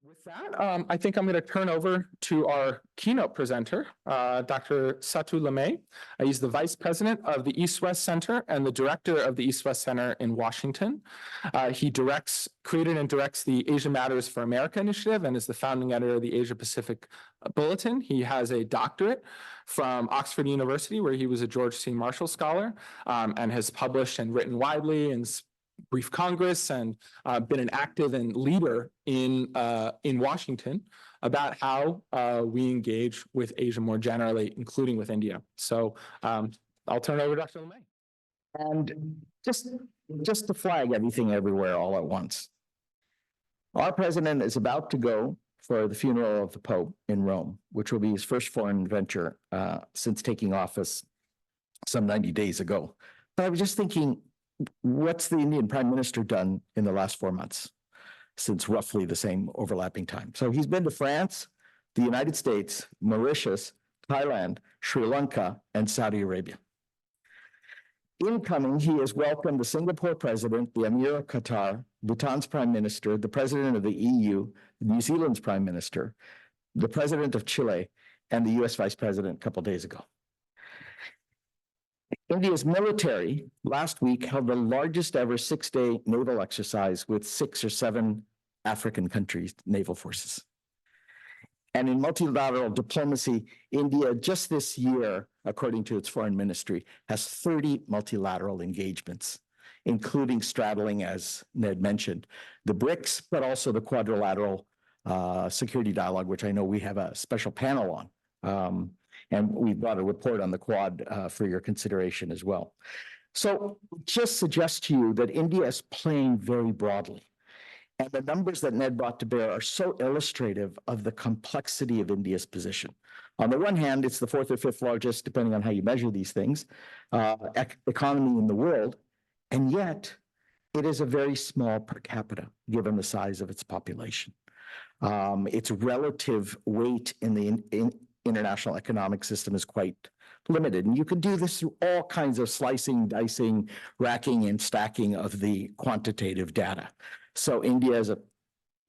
With that, I think I'm going to turn over to our keynote presenter, Dr. Satu Limaye. He's the Vice President of the East-West Center and the Director of the East-West Center in Washington. He created and directs the Asia Matters for America initiative and is the founding editor of the Asia Pacific Bulletin. He has a doctorate from Oxford University, where he was a George C. Marshall Scholar, and has published and written widely and briefed Congress and been an active and leader in Washington about how we engage with Asia more generally, including with India. So I'll turn it over to Dr. Limaye. And just to flag everything everywhere all at once. Our president is about to go for the funeral of the Pope in Rome, which will be his first foreign venture since taking office some 90 days ago. But I was just thinking, what's the Indian Prime Minister done in the last 4 months, since roughly the same overlapping time? So he's been to France, the United States, Mauritius, Thailand, Sri Lanka, and Saudi Arabia. Incoming, he has welcomed the Singapore president, the Emir of Qatar, Bhutan's prime minister, the president of the EU, New Zealand's prime minister, the president of Chile, and the US vice president a couple of days ago. India's military last week held the largest ever 6-day naval exercise with 6 or 7 African countries' naval forces. And in multilateral diplomacy, India just this year, according to its foreign ministry, has 30 multilateral engagements, including straddling, as Ned mentioned, the BRICS, but also the quadrilateral security dialogue, which I know we have a special panel on. And we've got a report on the Quad for your consideration as well. So just suggest to you that India is playing very broadly. And the numbers that Ned brought to bear are so illustrative of the complexity of India's position. On the one hand, it's the 4th or 5th largest, depending on how you measure these things, economy in the world. And yet it is a very small per capita, given the size of its population. Its relative weight in the international economic system is quite limited. And you can do this through all kinds of slicing, dicing, racking, and stacking of the quantitative data. So India is an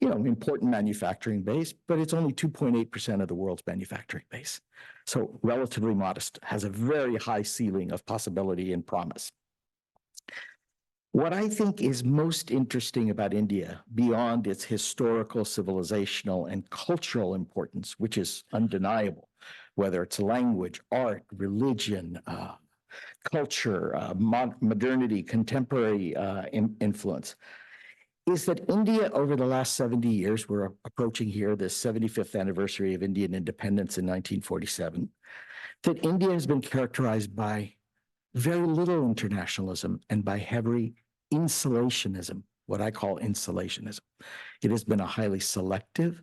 important manufacturing base, but it's only 2.8% of the world's manufacturing base. So relatively modest, has a very high ceiling of possibility and promise. What I think is most interesting about India, beyond its historical, civilizational, and cultural importance, which is undeniable, whether it's language, art, religion, culture, modernity, contemporary influence, is that India, over the last 70 years, we're approaching here the 75th anniversary of Indian independence in 1947, that India has been characterized by very little internationalism and by heavy insulationism, what I call insulationism. It has been a highly selective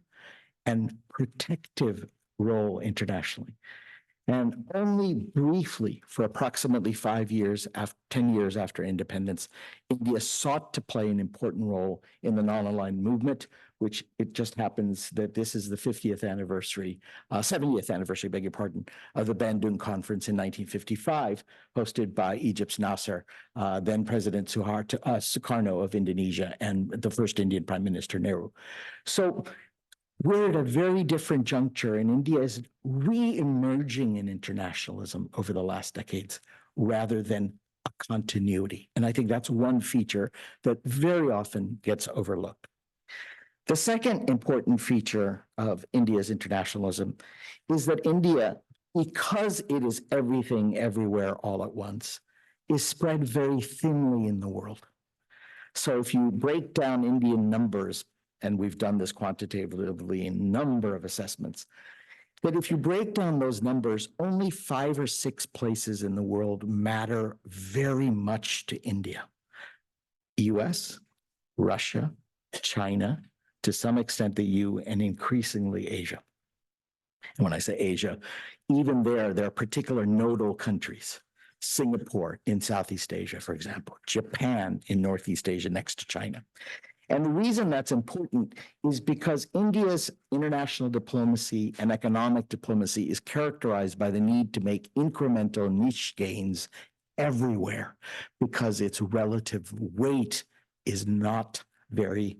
and protective role internationally. And only briefly, for approximately 5 years, 10 years after independence, India sought to play an important role in the non-aligned movement, which it just happens that this is the 50th anniversary, 70th anniversary, beg your pardon, of the Bandung Conference in 1955, hosted by Egypt's Nasser, then President Sukarno of Indonesia, and the first Indian Prime Minister Nehru. So we're at a very different juncture, and India is re-emerging in internationalism over the last decades rather than a continuity. And I think that's one feature that very often gets overlooked. The second important feature of India's internationalism is that India, because it is everything everywhere all at once, is spread very thinly in the world. So if you break down Indian numbers, and we've done this quantitatively in a number of assessments, that if you break down those numbers, only 5 or 6 places in the world matter very much to India. US, Russia, China, to some extent the EU, and increasingly Asia. And when I say Asia, even there are particular nodal countries. Singapore in Southeast Asia, for example, Japan in Northeast Asia next to China. And the reason that's important is because India's international diplomacy and economic diplomacy is characterized by the need to make incremental niche gains everywhere, because its relative weight is not very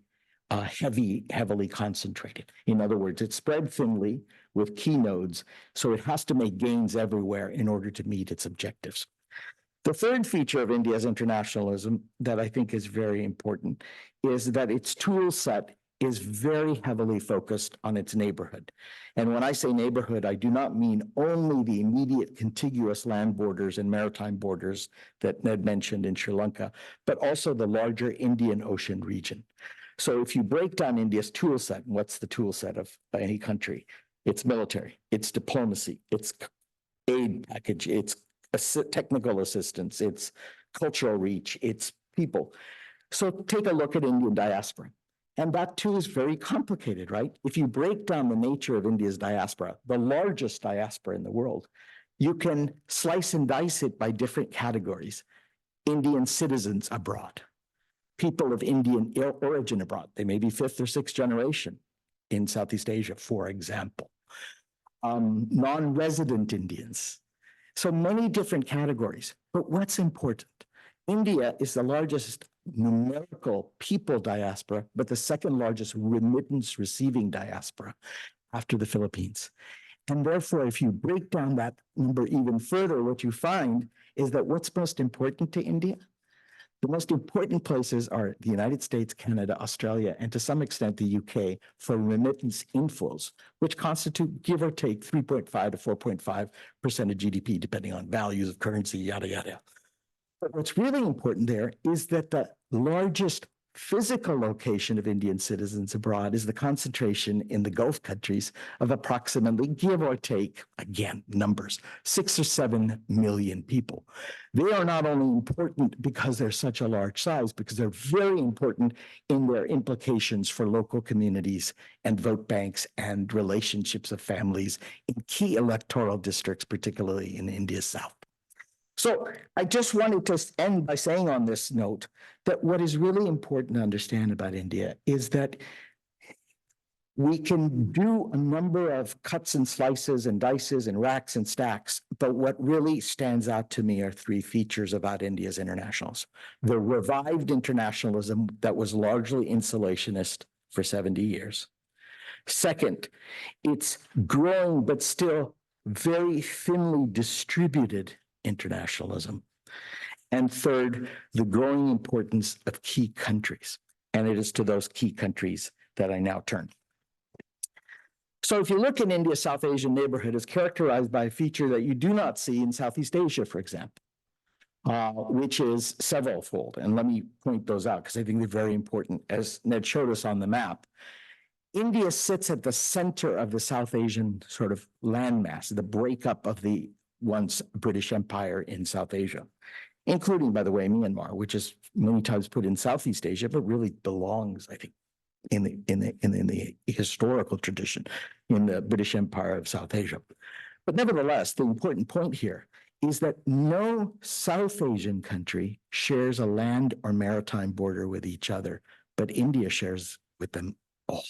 heavily concentrated. In other words, it's spread thinly with key nodes, so it has to make gains everywhere in order to meet its objectives. The third feature of India's internationalism that I think is very important is that its tool set is very heavily focused on its neighborhood. And when I say neighborhood, I do not mean only the immediate contiguous land borders and maritime borders that Ned mentioned in Sri Lanka, but also the larger Indian Ocean region. So if you break down India's tool set, what's the tool set of any country? It's military, it's diplomacy, it's aid package, it's technical assistance, it's cultural reach, it's people. So take a look at Indian diaspora. And that too is very complicated, right? If you break down the nature of India's diaspora, the largest diaspora in the world, you can slice and dice it by different categories. Indian citizens abroad, people of Indian origin abroad. They may be fifth or sixth generation in Southeast Asia, for example. Non-resident Indians. So many different categories. But what's important? India is the largest numerical people diaspora, but the second largest remittance receiving diaspora after the Philippines. And therefore, if you break down that number even further, what you find is that what's most important to India? The most important places are the United States, Canada, Australia, and to some extent the UK for remittance inflows, which constitute, give or take, 3.5 to 4.5% of GDP, depending on values of currency, yada, yada. But what's really important there is that the largest physical location of Indian citizens abroad is the concentration in the Gulf countries of approximately, give or take, again, numbers, 6 or 7 million people. They are not only important because they're such a large size, because they're very important in their implications for local communities and vote banks and relationships of families in key electoral districts, particularly in India's south. So I just wanted to end by saying on this note that what is really important to understand about India is that we can do a number of cuts and slices and dices and racks and stacks, but what really stands out to me are three features about India's internationals. The revived internationalism that was largely insulationist for 70 years. Second, it's growing but still very thinly distributed internationalism. And third, the growing importance of key countries. And it is to those key countries that I now turn. So if you look in India's South Asian neighborhood, it's characterized by a feature that you do not see in Southeast Asia, for example, which is severalfold. And let me point those out because I think they're very important. As Ned showed us on the map, India sits at the center of the South Asian sort of landmass, the breakup of the once British Empire in South Asia, including, by the way, Myanmar, which is many times put in Southeast Asia, but really belongs, I think, in the historical tradition in the British Empire of South Asia. But nevertheless, the important point here is that no South Asian country shares a land or maritime border with each other, but India shares with them all.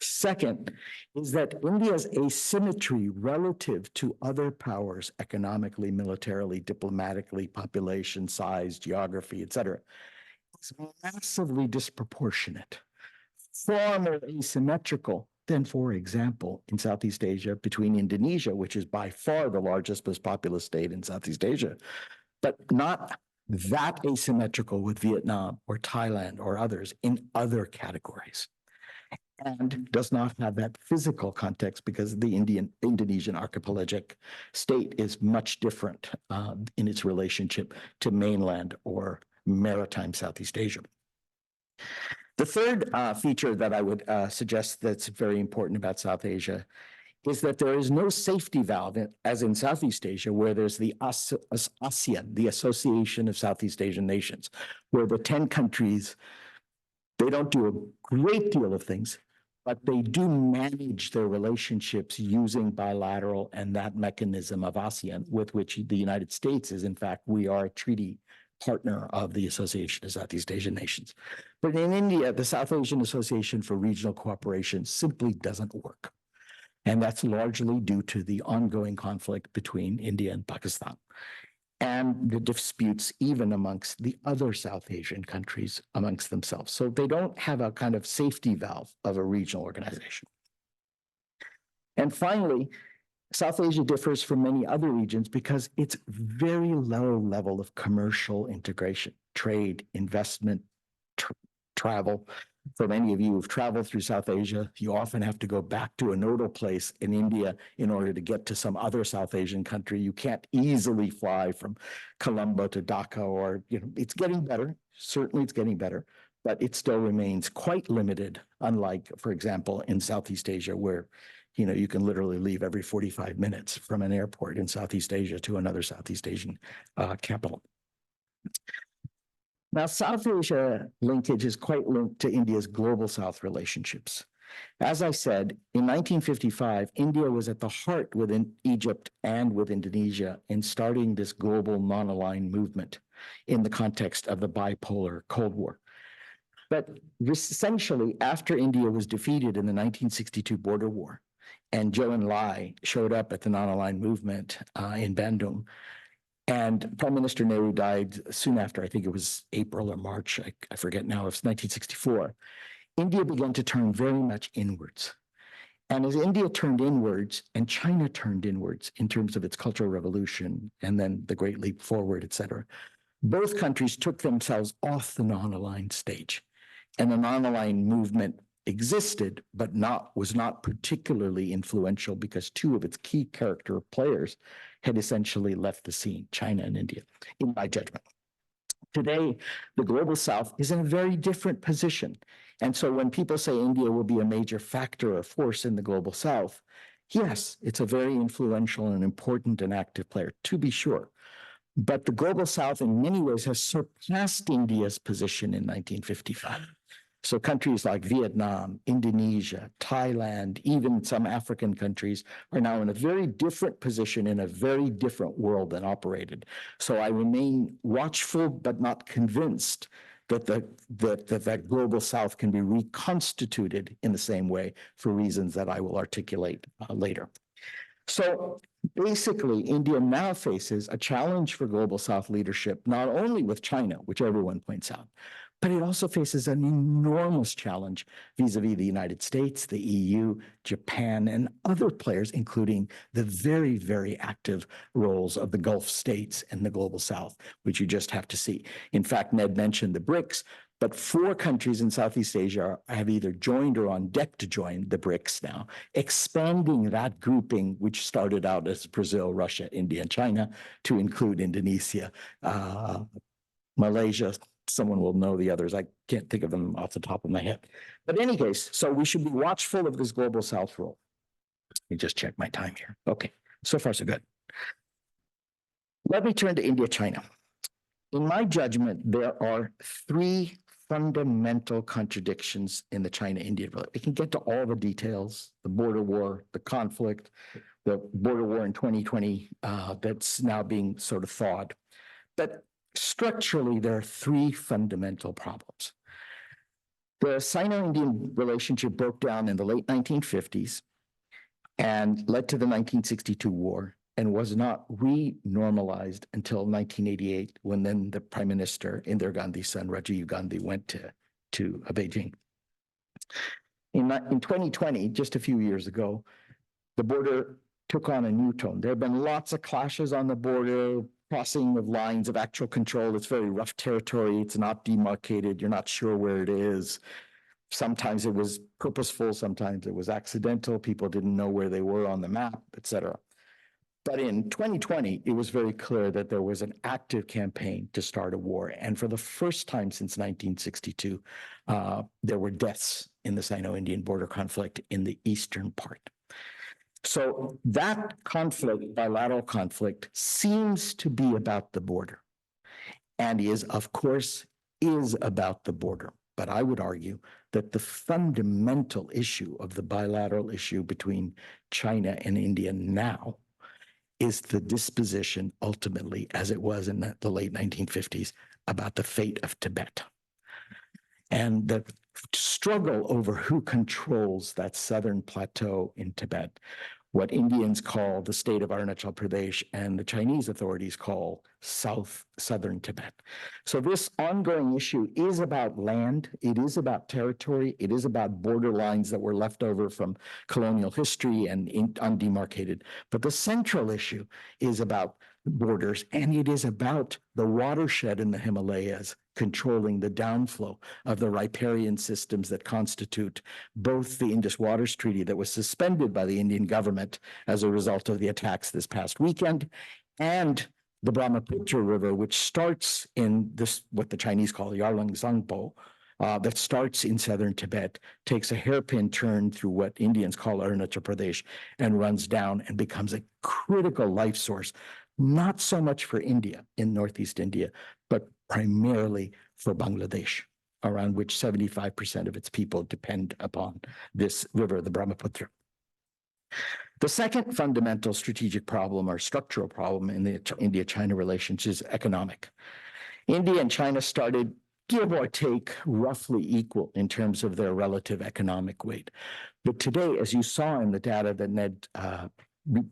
Second is that India's asymmetry relative to other powers, economically, militarily, diplomatically, population size, geography, etc., is massively disproportionate, far more asymmetrical than, for example, in Southeast Asia between Indonesia, which is by far the largest, most populous state in Southeast Asia, but not that asymmetrical with Vietnam or Thailand or others in other categories. And does not have that physical context because the Indonesian archipelagic state is much different in its relationship to mainland or maritime Southeast Asia. The third feature that I would suggest that's very important about South Asia is that there is no safety valve, as in Southeast Asia, where there's the ASEAN, the Association of Southeast Asian Nations, where the 10 countries, they don't do a great deal of things, but they do manage their relationships using bilateral and that mechanism of ASEAN, with which the United States is, in fact, we are a treaty partner of the Association of Southeast Asian Nations. But in India, the South Asian Association for Regional Cooperation simply doesn't work. And that's largely due to the ongoing conflict between India and Pakistan. and the disputes even amongst the other South Asian countries amongst themselves. So they don't have a kind of safety valve of a regional organization. And finally, South Asia differs from many other regions because it's very low level of commercial integration, trade, investment, travel. For many of you who've traveled through South Asia, you often have to go back to a nodal place in India in order to get to some other South Asian country. You can't easily fly from Colombo to Dhaka, or, it's getting better. Certainly it's getting better, but it still remains quite limited, unlike, for example, in Southeast Asia, where you can literally leave every 45 minutes from an airport in Southeast Asia to another Southeast Asian capital. Now, South Asia linkage is quite linked to India's global South relationships. As I said, in 1955, India was at the heart within Egypt and with Indonesia in starting this global non-aligned movement in the context of the bipolar Cold War. But essentially, after India was defeated in the 1962 border war, and Zhou Enlai showed up at the non-aligned movement in Bandung, and Prime Minister Nehru died soon after. I think it was April or March, I forget now, it was 1964. India began to turn very much inwards. And as India turned inwards and China turned inwards in terms of its Cultural Revolution and then the Great Leap Forward, et cetera, both countries took themselves off the non-aligned stage. And the non-aligned movement existed, but was not particularly influential because two of its key character players had essentially left the scene, China and India, in my judgment. Today, the global South is in a very different position. And so when people say India will be a major factor or force in the global South, yes, it's a very influential and important and active player, to be sure. But the global South in many ways has surpassed India's position in 1955. So countries like Vietnam, Indonesia, Thailand, even some African countries are now in a very different position in a very different world than operated. So I remain watchful, but not convinced that that global South can be reconstituted in the same way for reasons that I will articulate later. So basically, India now faces a challenge for global South leadership, not only with China, which everyone points out, but it also faces an enormous challenge vis-a-vis the United States, the EU, Japan, and other players, including the very, very active roles of the Gulf states and the global South, which you just have to see. In fact, Ned mentioned the BRICS, but 4 countries in Southeast Asia have either joined or on deck to join the BRICS now, expanding that grouping, which started out as Brazil, Russia, India, and China, to include Indonesia, Malaysia. Someone will know the others. I can't think of them off the top of my head. But in any case, so we should be watchful of this global South role. Let me just check my time here. Okay, so far so good. Let me turn to India, China. In my judgment, there are 3 fundamental contradictions in the China-India relationship. We can get to all the details, the border war, the conflict, the border war in 2020 that's now being sort of thawed. But structurally, there are 3 fundamental problems. The Sino-Indian relationship broke down in the late 1950s and led to the 1962 war and was not re-normalized until 1988, when then the Prime Minister, Indira Gandhi's son, Rajiv Gandhi, went to Beijing. In 2020, just a few years ago, the border took on a new tone. There have been lots of clashes on the border, crossing of lines of actual control. It's very rough territory. It's not demarcated. You're not sure where it is. Sometimes it was purposeful. Sometimes it was accidental. People didn't know where they were on the map, et cetera. But in 2020, it was very clear that there was an active campaign to start a war. And for the first time since 1962, there were deaths in the Sino-Indian border conflict in the eastern part. So that conflict, bilateral conflict, seems to be about the border and is, of course, about the border. But I would argue that the fundamental issue of the bilateral issue between China and India now is the disposition, ultimately, as it was in the late 1950s, about the fate of Tibet. And the struggle over who controls that southern plateau in Tibet what Indians call the state of Arunachal Pradesh and the Chinese authorities call southern Tibet. So this ongoing issue is about land, it is about territory, it is about border lines that were left over from colonial history and undemarcated. But the central issue is about borders, and it is about the watershed in the Himalayas controlling the downflow of the riparian systems that constitute both the Indus Waters Treaty that was suspended by the Indian government as a result of the attacks this past weekend, and the Brahmaputra River, which starts in this, what the Chinese call Yarlung Zangpo, that starts in southern Tibet, takes a hairpin turn through what Indians call Arunachal Pradesh, and runs down and becomes a critical life source, not so much for India in Northeast India, but primarily for Bangladesh, around which 75% of its people depend upon this river, the Brahmaputra. The second fundamental strategic problem or structural problem in the India-China relations is economic. India and China started, give or take, roughly equal in terms of their relative economic weight. But today, as you saw in the data that Ned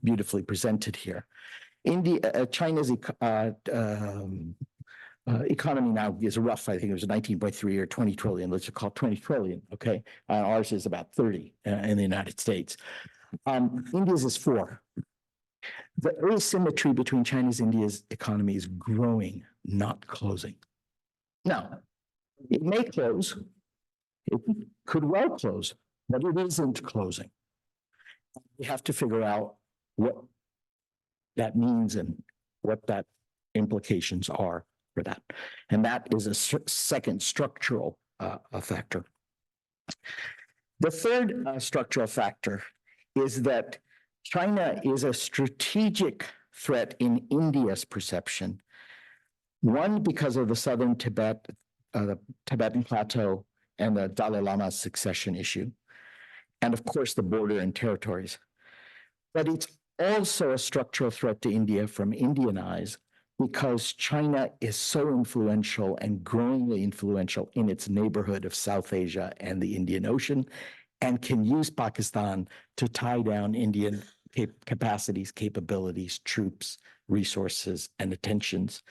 beautifully presented here, China's economy now is rough. I think it was 19.3 or 20 trillion. Let's just call it 20 trillion. Okay, ours is about 30 in the United States. India's is 4. The asymmetry between China's and India's economy is growing, not closing. Now, it may close. It could well close, but it isn't closing. We have to figure out what that means and what that implications are for that. And that is a second structural factor. The third structural factor is that China is a strategic threat in India's perception. One, because of the southern Tibet, the Tibetan Plateau, and the Dalai Lama's succession issue, and of course the border and territories. But it's also a structural threat to India from Indian eyes because China is so influential and growingly influential in its neighborhood of South Asia and the Indian Ocean, and can use Pakistan to tie down Indian capacities, capabilities, troops, resources, and attentions,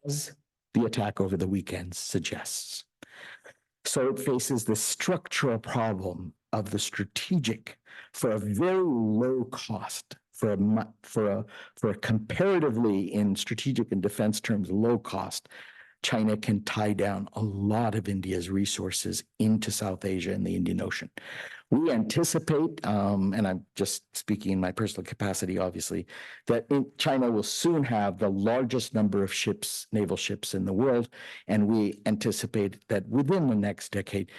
as the attack over the weekend suggests. So it faces the structural problem of the strategic for a very low cost, for a comparatively, in strategic and defense terms, low cost. China can tie down a lot of India's resources into South Asia and the Indian Ocean. We anticipate, and I'm just speaking in my personal capacity, obviously, that China will soon have the largest number of ships, naval ships in the world, and we anticipate that within the next decade,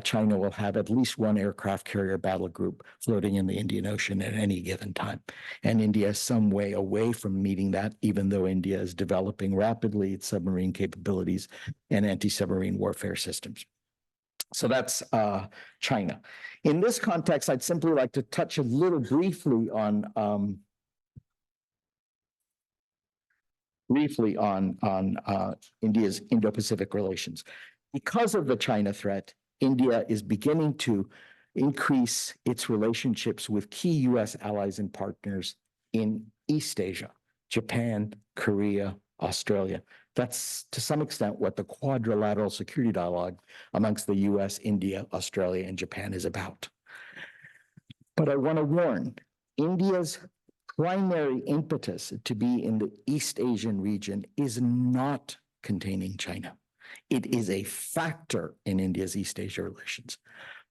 China will have at least one aircraft carrier battle group floating in the Indian Ocean at any given time. And India is some way away from meeting that, even though India is developing rapidly its submarine capabilities and anti-submarine warfare systems. So that's China. In this context, I'd simply like to touch a little briefly on India's Indo-Pacific relations. Because of the China threat, India is beginning to increase its relationships with key U.S. allies and partners in East Asia, Japan, Korea, Australia. That's to some extent what the quadrilateral security dialogue amongst the U.S., India, Australia, and Japan is about. But I want to warn, India's primary impetus to be in the East Asian region is not containing China. It is a factor in India's East Asia relations,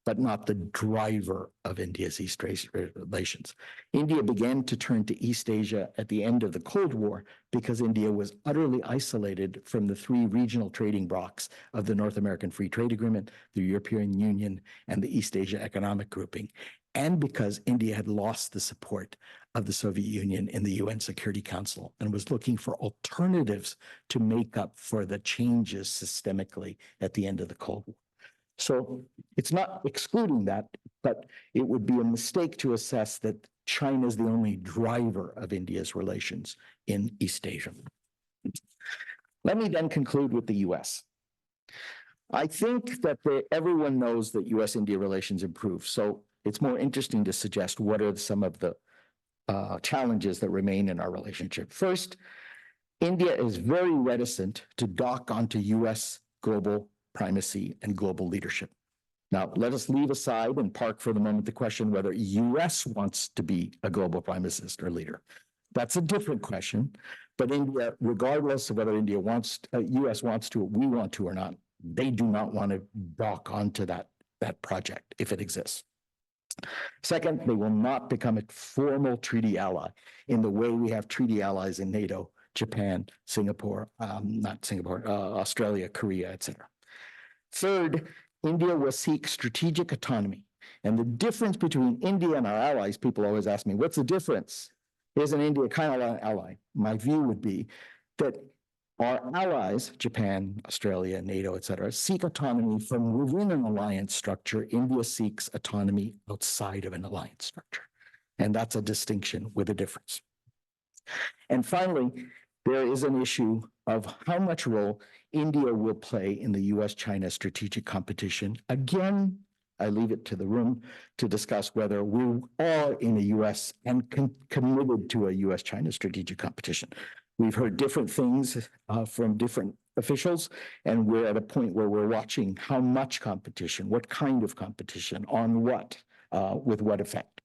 but not the driver of India's East Asia relations. India began to turn to East Asia at the end of the Cold War because India was utterly isolated from the 3 regional trading blocs of the North American Free Trade Agreement, the European Union, and the East Asia Economic Grouping, and because India had lost the support of the Soviet Union in the UN Security Council and was looking for alternatives to make up for the changes systemically at the end of the Cold War. So it's not excluding that, but it would be a mistake to assess that China is the only driver of India's relations in East Asia. Let me then conclude with the US. I think that everyone knows that US-India relations improve. So it's more interesting to suggest what are some of the challenges that remain in our relationship. First, India is very reticent to dock onto US global primacy and global leadership. Now, let us leave aside and park for the moment the question whether US wants to be a global primacist or leader. That's a different question. But India, regardless of whether India wants, US wants to, we want to or not, they do not want to dock onto that project if it exists. Second, they will not become a formal treaty ally in the way we have treaty allies in NATO, Japan, Singapore, Australia, Korea, etc. Third, India will seek strategic autonomy. And the difference between India and our allies, people always ask me, what's the difference? Isn't India kind of an ally? My view would be that our allies, Japan, Australia, NATO, et cetera, seek autonomy from within an alliance structure. India seeks autonomy outside of an alliance structure. And that's a distinction with a difference. And finally, there is an issue of how much role India will play in the US-China strategic competition. Again, I leave it to the room to discuss whether we are in the US and committed to a US-China strategic competition. We've heard different things from different officials, and we're at a point where we're watching how much competition, what kind of competition, on what, with what effect.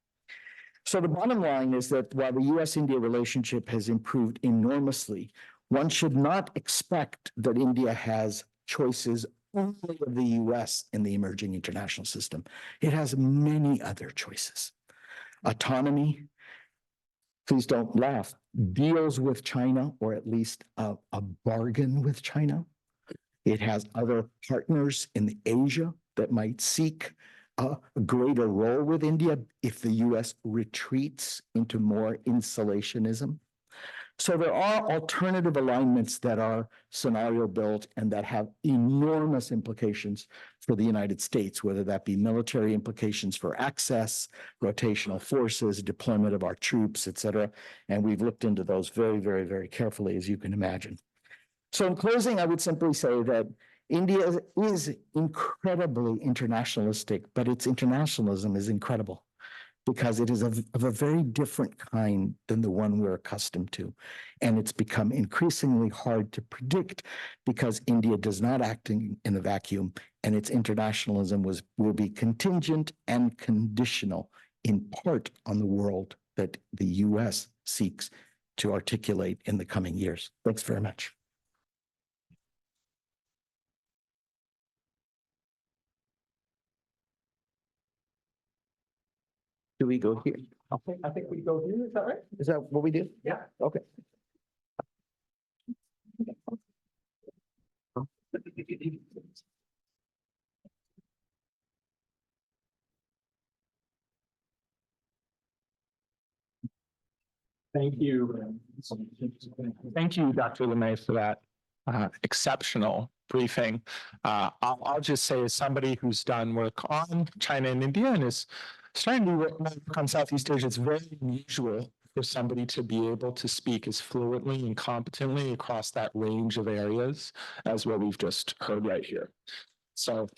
So the bottom line is that while the US-India relationship has improved enormously, one should not expect that India has choices only of the US in the emerging international system. It has many other choices. Autonomy, please don't laugh, deals with China, or at least a bargain with China. It has other partners in Asia that might seek a greater role with India if the US retreats into more insulationism. So there are alternative alignments that are scenario built and that have enormous implications for the United States, whether that be military implications for access, rotational forces, deployment of our troops, et cetera. And we've looked into those very, very, very carefully, as you can imagine. So in closing, I would simply say that India is incredibly internationalistic, but its internationalism is incredible, because it is of a very different kind than the one we're accustomed to. And it's become increasingly hard to predict because India does not act in a vacuum, and its internationalism will be contingent and conditional in part on the world that the US seeks to articulate in the coming years. Thanks very much. Do we go here? Okay, I think we go here, is that right? Is that what we do? Yeah. Okay. Thank you. Thank you, Dr. Limaye, for that exceptional briefing. I'll just say, as somebody who's done work on China and India and is starting to work on Southeast Asia, it's very unusual for somebody to be able to speak as fluently and competently across that range of areas as what we've just heard right here. So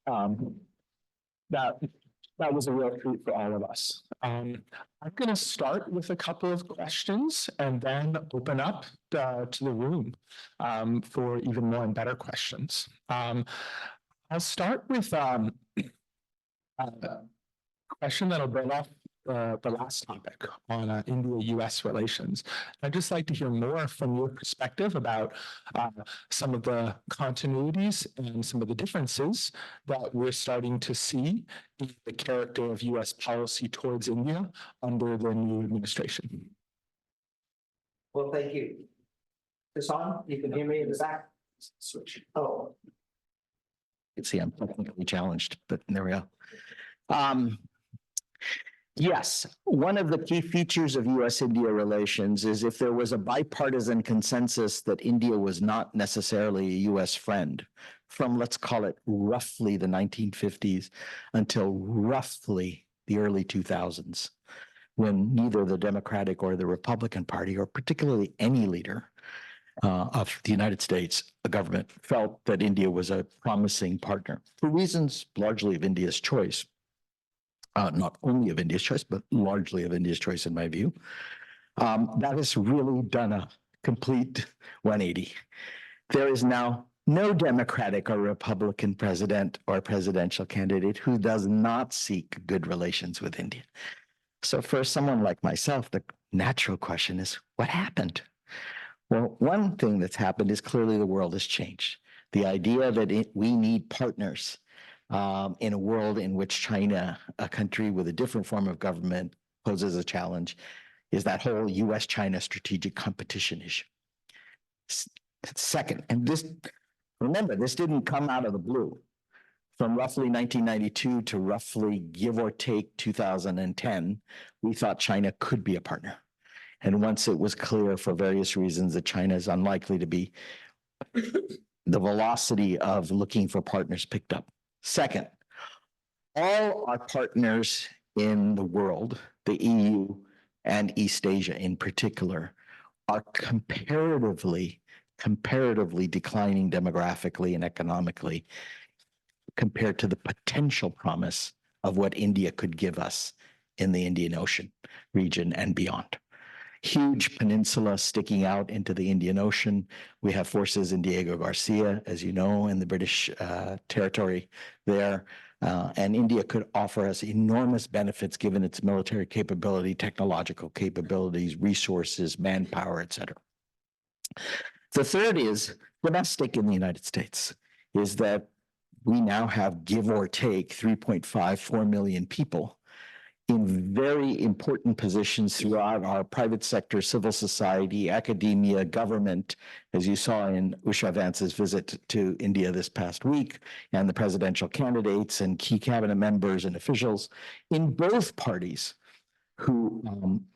that was a real treat for all of us. I'm going to start with a couple of questions and then open up to the room for even more and better questions. I'll start with a question that'll bring off the last topic on India-US relations. I'd just like to hear more from your perspective about some of the continuities and some of the differences that we're starting to see in the character of US policy towards India under the new administration. Well, thank you. This on? You can hear me in the back? Switch. Oh, You can see I'm technically challenged, but there we go. Yes, one of the key features of US-India relations is if there was a bipartisan consensus that India was not necessarily a US friend from, let's call it, roughly the 1950s until roughly the early 2000s, when neither the Democratic or the Republican Party, or particularly any leader of the United States, the government, felt that India was a promising partner for reasons largely of India's choice. not only of India's choice, but largely of India's choice, in my view. That has really done a complete 180. There is now no Democratic or Republican president or presidential candidate who does not seek good relations with India. So for someone like myself, the natural question is, what happened? Well, one thing that's happened is clearly the world has changed. The idea that we need partners in a world in which China, a country with a different form of government, poses a challenge, is that whole US-China strategic competition issue. Second, and this, remember, this didn't come out of the blue. From roughly 1992 to roughly, give or take, 2010, we thought China could be a partner. And once it was clear for various reasons that China is unlikely to be, the velocity of looking for partners picked up. Second, all our partners in the world, the EU and East Asia in particular, are comparatively declining demographically and economically compared to the potential promise of what India could give us in the Indian Ocean region and beyond. Huge peninsula sticking out into the Indian Ocean. We have forces in Diego Garcia, as you know, in the British territory there. And India could offer us enormous benefits given its military capability, technological capabilities, resources, manpower, et cetera. The third is domestic in the United States, is that we now have, give or take, 3.54 million people in very important positions throughout our private sector, civil society, academia, government, as you saw in Usha Vance's visit to India this past week, and the presidential candidates and key cabinet members and officials in both parties who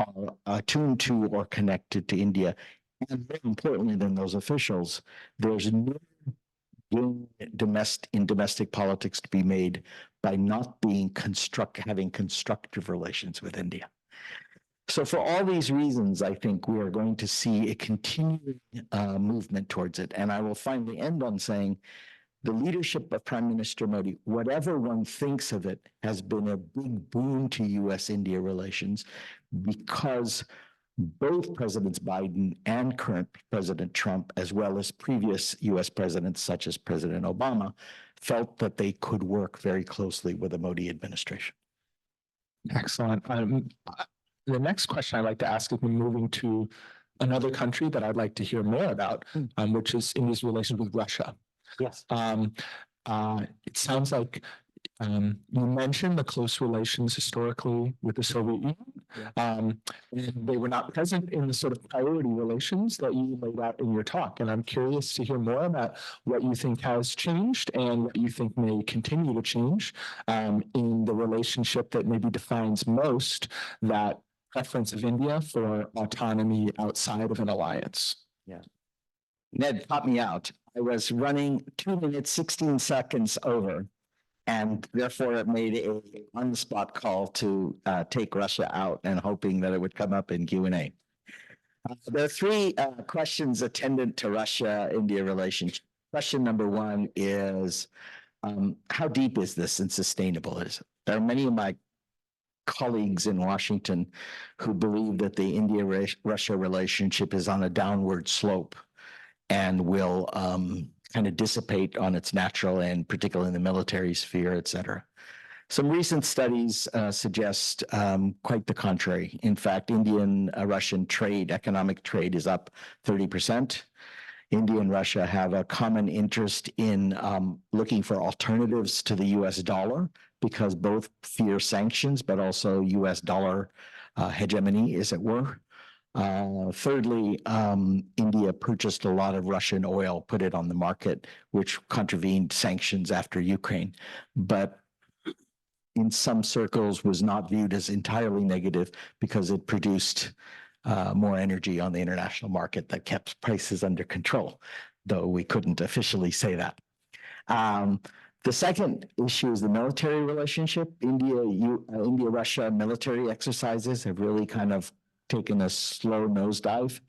are attuned to or connected to India. And more importantly than those officials, there's no gain in domestic politics to be made by not being having constructive relations with India. So for all these reasons, I think we are going to see a continuing movement towards it. And I will finally end on saying the leadership of Prime Minister Modi, whatever one thinks of it, has been a big boon to US-India relations because both Presidents Biden and current President Trump, as well as previous US presidents such as President Obama, felt that they could work very closely with the Modi administration. Excellent. The next question I'd like to ask is moving to another country that I'd like to hear more about, which is India's relations with Russia. Yes. It sounds like you mentioned the close relations historically with the Soviet Union. Yeah. And they were not present in the sort of priority relations that you laid out in your talk. And I'm curious to hear more about what you think has changed and what you think may continue to change in the relationship that maybe defines most that preference of India for autonomy outside of an alliance. Yeah. Ned caught me out. I was running 2 minutes, 16 seconds over. And therefore, it made a on-the-spot call to take Russia out and hoping that it would come up in Q&A. There are 3 questions attendant to Russia-India relationship. Question number 1 is, how deep is this and sustainable is it? There are many of my colleagues in Washington who believe that the India-Russia relationship is on a downward slope and will kind of dissipate on its natural end, particularly in the military sphere, et cetera. Some recent studies suggest quite the contrary. In fact, Indian-Russian trade, economic trade, is up 30%. India and Russia have a common interest in looking for alternatives to the US dollar because both fear sanctions, but also US dollar hegemony, as it were. Thirdly, India purchased a lot of Russian oil, put it on the market, which contravened sanctions after Ukraine, but in some circles was not viewed as entirely negative because it produced more energy on the international market that kept prices under control, though we couldn't officially say that. The second issue is the military relationship. India-Russia military exercises have really kind of taken a slow nosedive.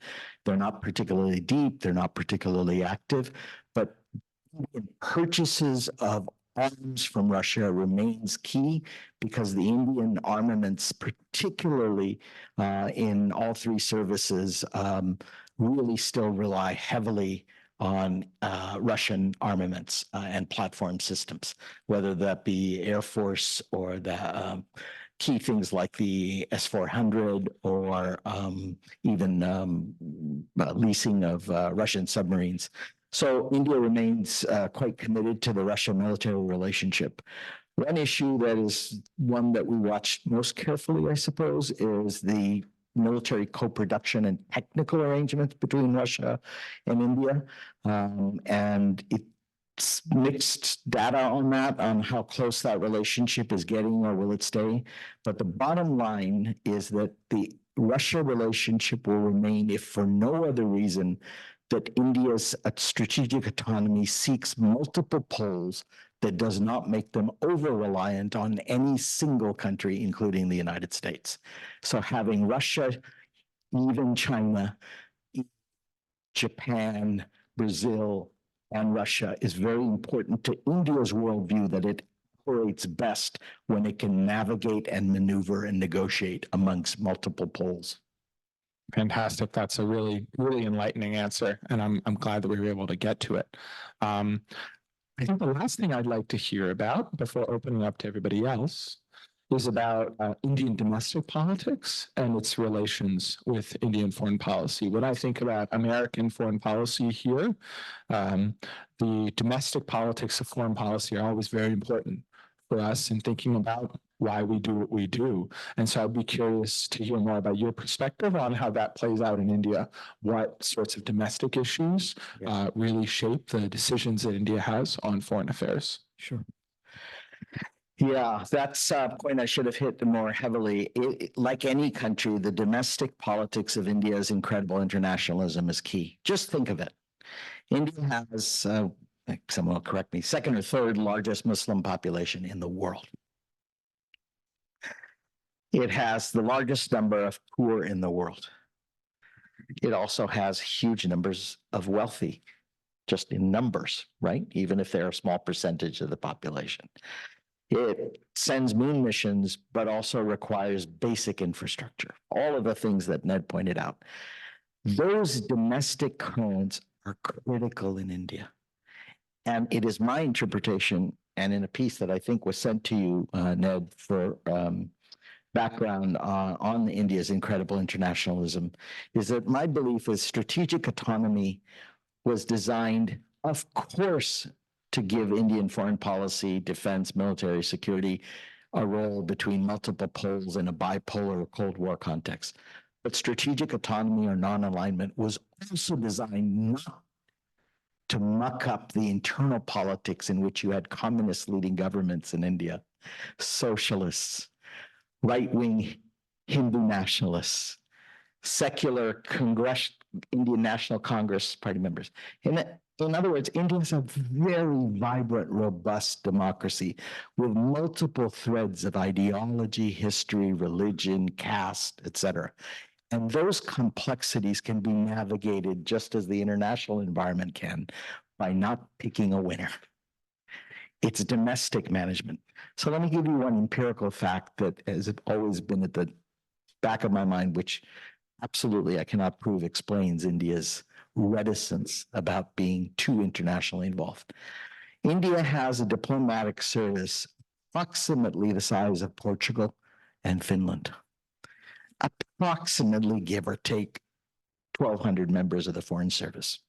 They're not particularly deep, they're not particularly active, but purchases of arms from Russia remains key because the Indian armaments, particularly in all three services, really still rely heavily on Russian armaments and platform systems, whether that be Air Force or the key things like the S-400 or even leasing of Russian submarines. So India remains quite committed to the Russia military relationship. One issue that is one that we watch most carefully, I suppose, is the military co-production and technical arrangements between Russia and India. And it's mixed data on that, on how close that relationship is getting or will it stay. But the bottom line is that the Russia relationship will remain, if for no other reason, that India's strategic autonomy seeks multiple poles that does not make them over-reliant on any single country, including the United States. So having Russia, even China, Japan, Brazil, and Russia is very important to India's worldview, that it operates best when it can navigate and maneuver and negotiate amongst multiple poles. Fantastic. That's a really, really enlightening answer, and I'm glad that we were able to get to it. I think the last thing I'd like to hear about before opening up to everybody else is about Indian domestic politics and its relations with Indian foreign policy. When I think about American foreign policy here, the domestic politics of foreign policy are always very important for us in thinking about why we do what we do. And so I'd be curious to hear more about your perspective on how that plays out in India. What sorts of domestic issues really shape the decisions that India has on foreign affairs? Sure. Yeah, that's a point I should have hit more heavily. Like any country, the domestic politics of India's incredible internationalism is key. Just think of it. India has, someone will correct me, second or third largest Muslim population in the world. It has the largest number of poor in the world. It also has huge numbers of wealthy, just in numbers, right? Even if they're a small percentage of the population. It sends moon missions, but also requires basic infrastructure. All of the things that Ned pointed out. Those domestic currents are critical in India. And it is my interpretation, and in a piece that I think was sent to you, Ned, for background on India's incredible internationalism, is that my belief is strategic autonomy was designed, of course, to give Indian foreign policy, defense, military security a role between multiple poles in a bipolar Cold War context. But strategic autonomy or non-alignment was also designed not to muck up the internal politics in which you had communist leading governments in India, socialists, right-wing Hindu nationalists, secular Indian National Congress party members. In other words, India is a very vibrant, robust democracy with multiple threads of ideology, history, religion, caste, etc. And those complexities can be navigated just as the international environment can by not picking a winner. It's domestic management. So let me give you one empirical fact that has always been at the back of my mind, which absolutely I cannot prove explains India's reticence about being too internationally involved. India has a diplomatic service approximately the size of Portugal and Finland. Approximately, give or take, 1,200 members of the Foreign Service.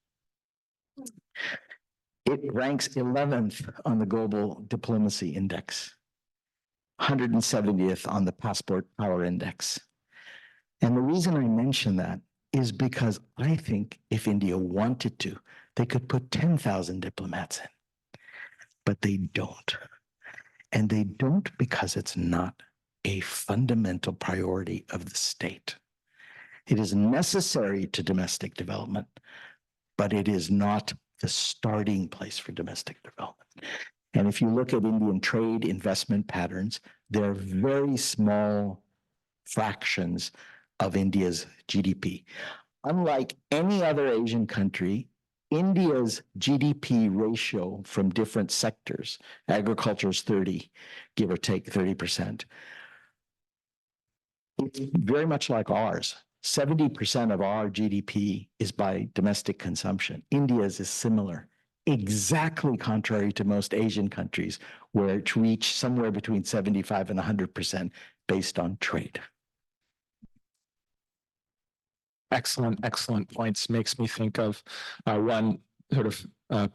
It ranks 11th on the Global Diplomacy Index, 170th on the Passport Power Index. And the reason I mention that is because I think if India wanted to, they could put 10,000 diplomats in, but they don't. And they don't because it's not a fundamental priority of the state. It is necessary to domestic development, but it is not the starting place for domestic development. And if you look at Indian trade investment patterns, they're very small fractions of India's GDP. Unlike any other Asian country, India's GDP ratio from different sectors, agriculture is 30, give or take 30%. It's very much like ours. 70% of our GDP is by domestic consumption. India's is similar, exactly contrary to most Asian countries, where it's reached somewhere between 75 and 100% based on trade. Excellent points. Makes me think of one sort of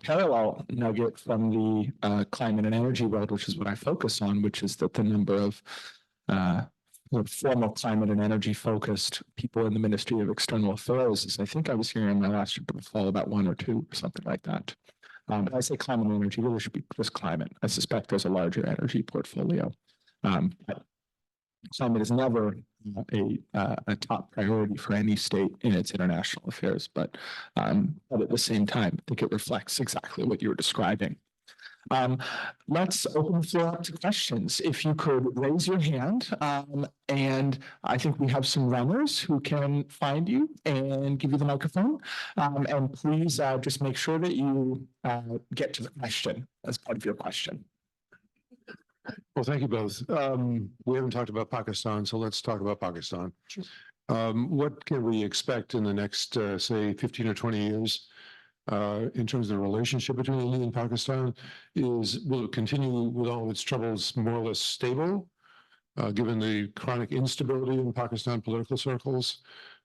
parallel nugget from the climate and energy world, which is what I focus on, which is that the number of formal climate and energy focused people in the Ministry of External Affairs is, I think I was hearing in my last trip to the fall, about 1 or 2 or something like that. But I say climate and energy, really should be just climate. I suspect there's a larger energy portfolio. But climate is never a top priority for any state in its international affairs, but at the same time, I think it reflects exactly what you were describing. Let's open the floor up to questions. If you could raise your hand, and I think we have some runners who can find you and give you the microphone. And please just make sure that you get to the question as part of your question. Well, thank you both. We haven't talked about Pakistan, so let's talk about Pakistan. Sure. What can we expect in the next, say, 15 or 20 years in terms of the relationship between India and Pakistan? Will it continue with all its troubles more or less stable, given the chronic instability in Pakistan political circles,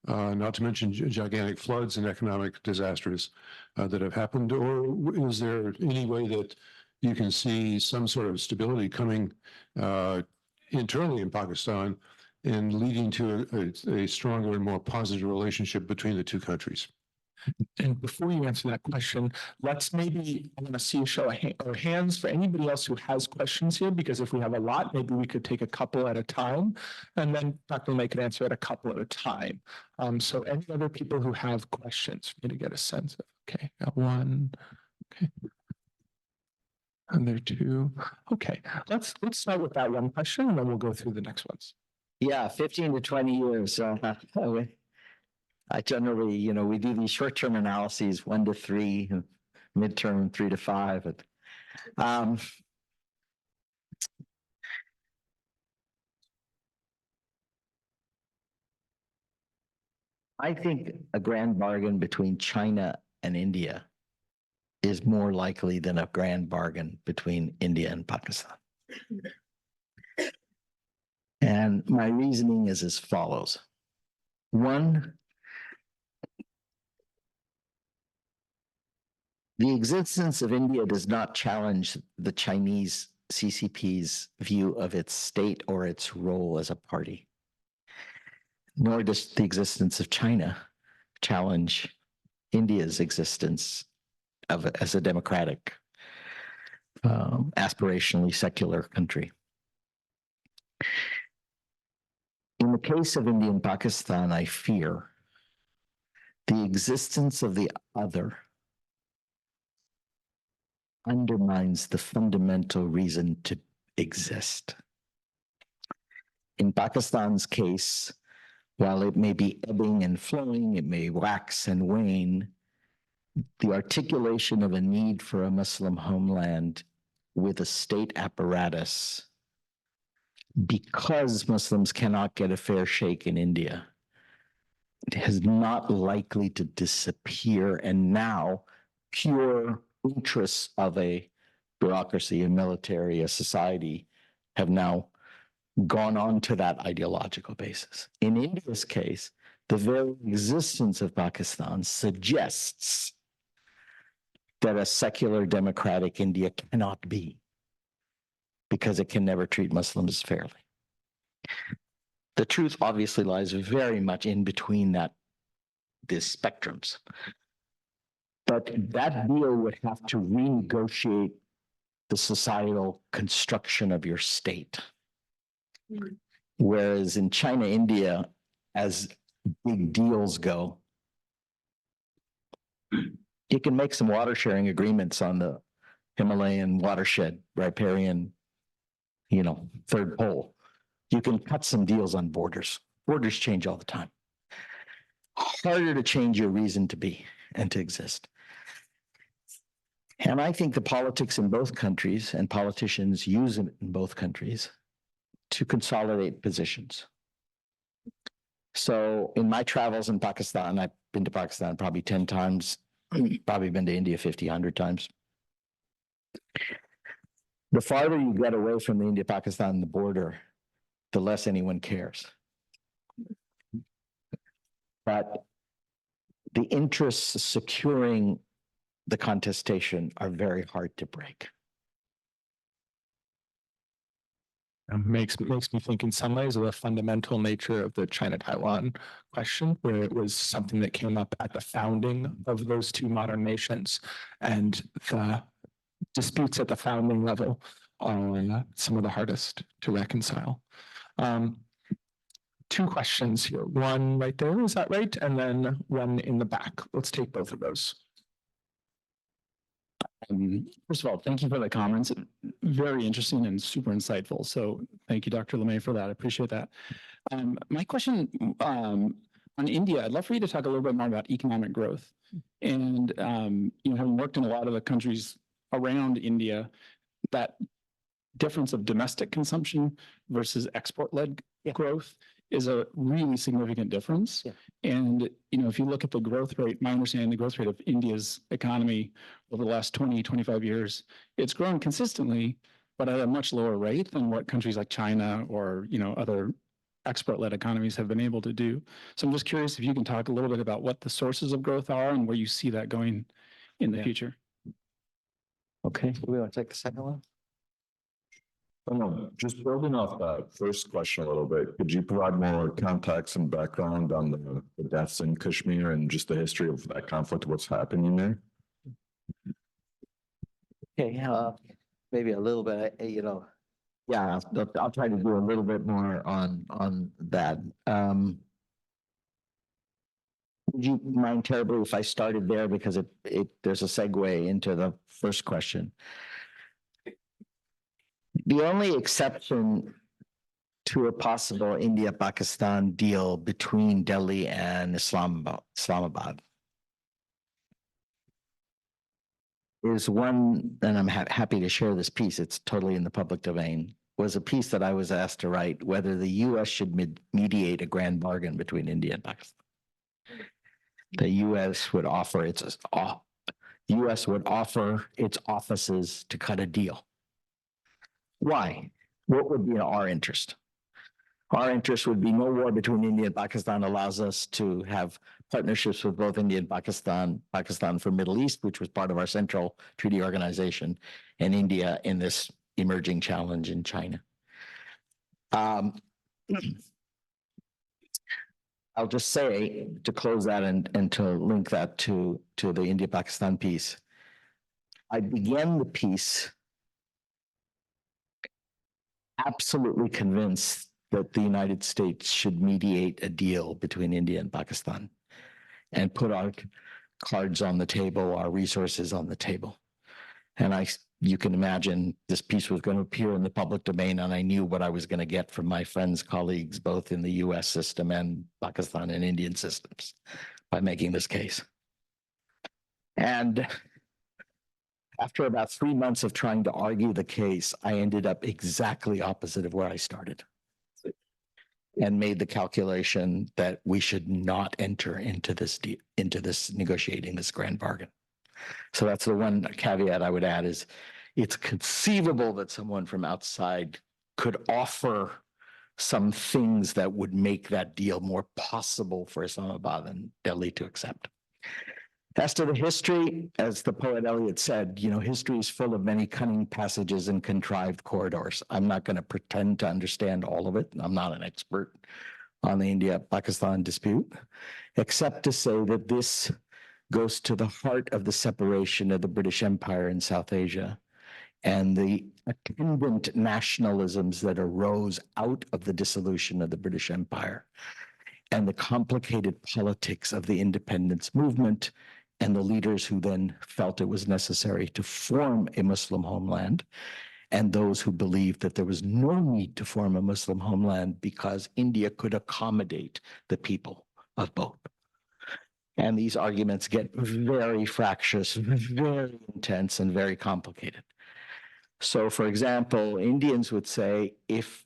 not to mention gigantic floods and economic disasters that have happened? Or is there any way that you can see some sort of stability coming internally in Pakistan and leading to a stronger and more positive relationship between the two countries? And before you answer that question, let's maybe, I want to see a show of hands for anybody else who has questions here, because if we have a lot, maybe we could take a couple at a time, and then Dr. Limaye could answer at a couple at a time. So any other people who have questions for me to get a sense of, okay, got one, okay. And there are 2. Okay, let's start with that one question, and then we'll go through the next ones. Yeah, 15 to 20 years. I generally, we do these short-term analyses, 1 to 3, and midterm 3 to 5. I think a grand bargain between China and India is more likely than a grand bargain between India and Pakistan. And my reasoning is as follows. One, the existence of India does not challenge the Chinese CCP's view of its state or its role as a party, nor does the existence of China challenge India's existence as a democratic, aspirationally secular country. In the case of India and Pakistan, I fear the existence of the other undermines the fundamental reason to exist. In Pakistan's case, while it may be ebbing and flowing, it may wax and wane, the articulation of a need for a Muslim homeland with a state apparatus, because Muslims cannot get a fair shake in India, is not likely to disappear. And now pure interests of a bureaucracy, a military, a society have now gone on to that ideological basis. In India's case, the very existence of Pakistan suggests that a secular democratic India cannot be, because it can never treat Muslims fairly. The truth obviously lies very much in between these spectrums. But that deal would have to renegotiate the societal construction of your state. Whereas in China, India, as big deals go, you can make some water sharing agreements on the Himalayan watershed, riparian, third pole. You can cut some deals on borders. Borders change all the time. Harder to change your reason to be and to exist. And I think the politics in both countries and politicians use it in both countries to consolidate positions. So in my travels in Pakistan, I've been to Pakistan probably 10 times, probably been to India 50, 100 times. The farther you get away from the India-Pakistan border, the less anyone cares. But the interests securing the contestation are very hard to break. Makes me think in some ways of the fundamental nature of the China-Taiwan question, where it was something that came up at the founding of those two modern nations, and the disputes at the founding level are some of the hardest to reconcile. Two questions here. One right there, is that right? And then one in the back. Let's take both of those. First of all, thank you for the comments. Very interesting and super insightful. So thank you, Dr. Limaye, for that. I appreciate that. My question on India, I'd love for you to talk a little bit more about economic growth. And, having worked in a lot of the countries around India, that difference of domestic consumption versus export-led growth is a really significant difference. Yeah. And, if you look at the growth rate, my understanding, the growth rate of India's economy over the last 20, 25 years, it's grown consistently, but at a much lower rate than what countries like China or, other export-led economies have been able to do. So I'm just curious if you can talk a little bit about what the sources of growth are and where you see that going in the future. Okay, we want to take the second one? Just building off that first question a little bit, could you provide more context and background on the deaths in Kashmir and just the history of that conflict, what's happening there? Okay, maybe a little bit, Yeah, I'll try to do a little bit more on that. Would you mind terribly if I started there, because there's a segue into the first question. The only exception to a possible India-Pakistan deal between Delhi and Islamabad is one, and I'm happy to share this piece, it's totally in the public domain, was a piece that I was asked to write, whether the US should mediate a grand bargain between India and Pakistan. The US would offer its offices to cut a deal. Why? What would be in our interest? Our interest would be no war between India and Pakistan allows us to have partnerships with both India and Pakistan for Middle East, which was part of our central treaty organization, and India in this emerging challenge in China. I'll just say, to close that and to link that to the India-Pakistan piece, I began the piece absolutely convinced that the United States should mediate a deal between India and Pakistan and put our cards on the table, our resources on the table. And you can imagine this piece was going to appear in the public domain, and I knew what I was going to get from my friends, colleagues, both in the US system and Pakistan and Indian systems by making this case. And after about 3 months of trying to argue the case, I ended up exactly opposite of where I started and made the calculation that we should not enter into this negotiating this grand bargain. So that's the one caveat I would add is it's conceivable that someone from outside could offer some things that would make that deal more possible for Islamabad and Delhi to accept. As to the history, as the poet Eliot said, history is full of many cunning passages and contrived corridors. I'm not going to pretend to understand all of it. I'm not an expert on the India-Pakistan dispute, except to say that this goes to the heart of the separation of the British Empire in South Asia and the attendant nationalisms that arose out of the dissolution of the British Empire and the complicated politics of the independence movement and the leaders who then felt it was necessary to form a Muslim homeland, and those who believed that there was no need to form a Muslim homeland because India could accommodate the people of both. And these arguments get very fractious, very intense, and very complicated. So, for example, Indians would say if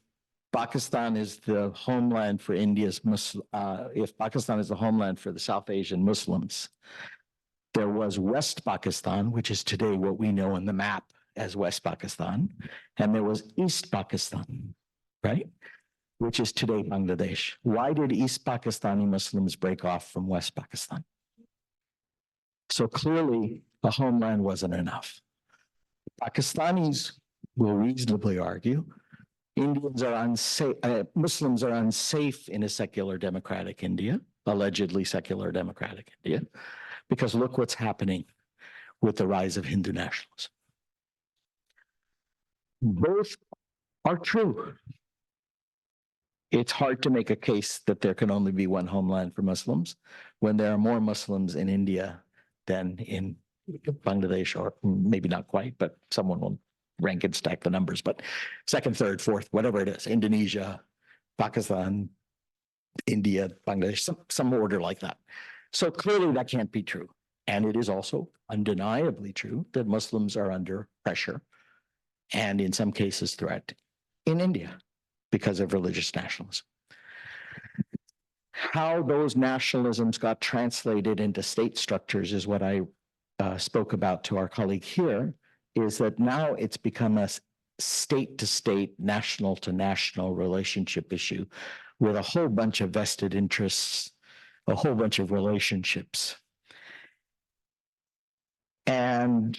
Pakistan is the homeland for if Pakistan is the homeland for the South Asian Muslims, there was West Pakistan, which is today what we know on the map as West Pakistan, and there was East Pakistan, right? Which is today Bangladesh. Why did East Pakistani Muslims break off from West Pakistan? So clearly, a homeland wasn't enough. Pakistanis will reasonably argue Indians are unsafe, Muslims are unsafe in a secular democratic India, allegedly secular democratic India, because look what's happening with the rise of Hindu nationalism. Both are true. It's hard to make a case that there can only be one homeland for Muslims when there are more Muslims in India than in Bangladesh, or maybe not quite, but someone will rank and stack the numbers, but second, third, fourth, whatever it is, Indonesia, Pakistan, India, Bangladesh, some order like that. So clearly that can't be true. And it is also undeniably true that Muslims are under pressure and in some cases threat in India because of religious nationalism. How those nationalisms got translated into state structures is what I spoke about to our colleague here, is that now it's become a state-to-state, national-to-national relationship issue with a whole bunch of vested interests, a whole bunch of relationships. And